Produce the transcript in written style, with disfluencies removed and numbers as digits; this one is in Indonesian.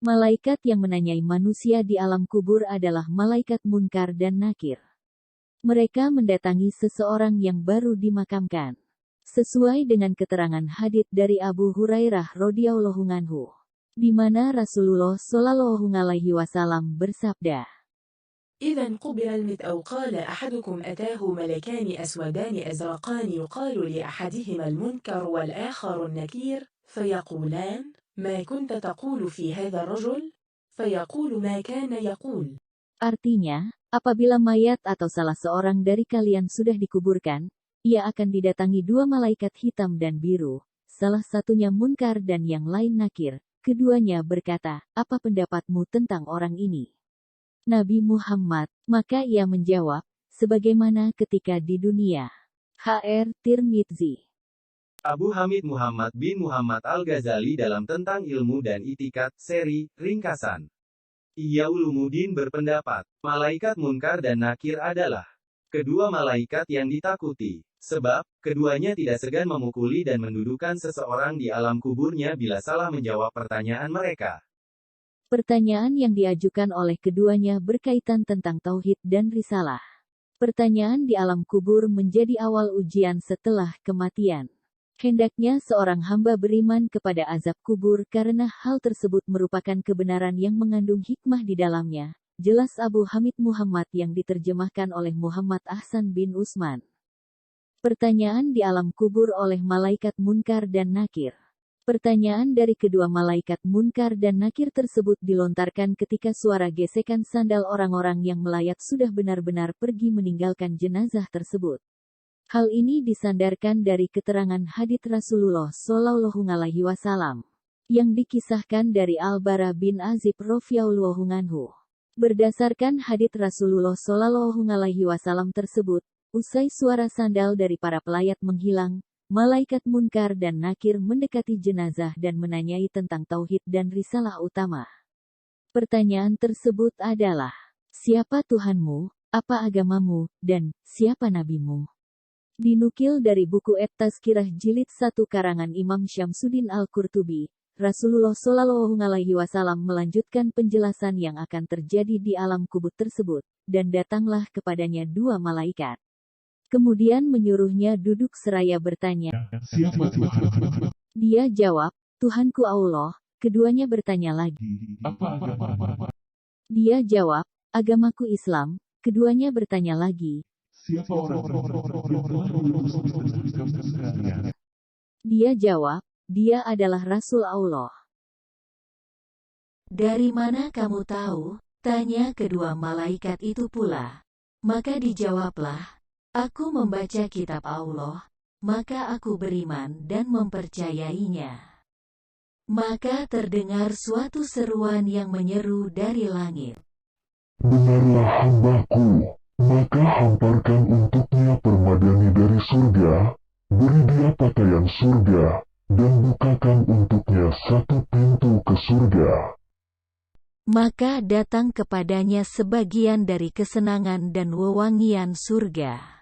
Malaikat yang menanyai manusia di alam kubur adalah malaikat Munkar dan Nakir. Mereka mendatangi seseorang yang baru dimakamkan. Sesuai dengan keterangan hadits dari Abu Hurairah radhiyallahu anhu, di mana Rasulullah shallallahu alaihi wasallam bersabda, إذا قبل الميت أو قال أحدكم أتاه ملكان أسودان أزرقان يقال لأحدهما المنكر والآخر النكير فيقولان ما كنت تقول في هذا الرجل؟ فيقول ما كان يقول. Artinya, apabila mayat atau salah seorang dari kalian sudah dikuburkan, ia akan didatangi dua malaikat hitam dan biru, salah satunya Munkar dan yang lain Nakir. Keduanya berkata, apa pendapatmu tentang orang ini? Nabi Muhammad, maka ia menjawab, sebagaimana ketika di dunia. H.R. Tirmidzi. Abu Hamid Muhammad bin Muhammad Al-Ghazali dalam Tentang Ilmu dan Itikat, seri, ringkasan. Ihya Ulumuddin berpendapat, malaikat Munkar dan Nakir adalah kedua malaikat yang ditakuti, sebab keduanya tidak segan memukuli dan mendudukan seseorang di alam kuburnya bila salah menjawab pertanyaan mereka. Pertanyaan yang diajukan oleh keduanya berkaitan tentang tauhid dan risalah. Pertanyaan di alam kubur menjadi awal ujian setelah kematian. Hendaknya seorang hamba beriman kepada azab kubur karena hal tersebut merupakan kebenaran yang mengandung hikmah di dalamnya. Jelas Abu Hamid Muhammad yang diterjemahkan oleh Muhammad Ahsan bin Usman. Pertanyaan di alam kubur oleh malaikat Munkar dan Nakir. Pertanyaan dari kedua malaikat Munkar dan Nakir tersebut dilontarkan ketika suara gesekan sandal orang-orang yang melayat sudah benar-benar pergi meninggalkan jenazah tersebut. Hal ini disandarkan dari keterangan hadits Rasulullah shallallahu alaihi wasallam yang dikisahkan dari Al-Bara bin Azib radhiyallahu anhu. Berdasarkan hadits Rasulullah shallallahu alaihi wasallam tersebut, usai suara sandal dari para pelayat menghilang, malaikat Munkar dan Nakir mendekati jenazah dan menanyai tentang tauhid dan risalah utama. Pertanyaan tersebut adalah, siapa Tuhanmu, apa agamamu, dan siapa nabimu? Dinukil dari buku At-Tazkirah Jilid 1 karangan Imam Syamsuddin Al-Qurtubi, Rasulullah shallallahu alaihi wasallam melanjutkan penjelasan yang akan terjadi di alam kubur tersebut, dan datanglah kepadanya dua malaikat. Kemudian menyuruhnya duduk seraya bertanya, siapa Tuhan? Dia jawab, Tuhanku Allah. Keduanya bertanya lagi, Apa agama? Dia jawab, agamaku Islam. Keduanya bertanya lagi, Siapa orang-orang yang telah diutus untuk kamu sekalian? Dia jawab, dia adalah Rasul Allah. Dari mana kamu tahu? Tanya kedua malaikat itu pula. Maka dijawablah, aku membaca kitab Allah, maka aku beriman dan mempercayainya. Maka terdengar suatu seruan yang menyeru dari langit. Dengarlah hambaku, maka hamparkan untuknya permadani dari surga, beri dia pakaian surga, dan bukakan untuknya satu pintu ke surga. Maka datang kepadanya sebagian dari kesenangan dan wewangian surga.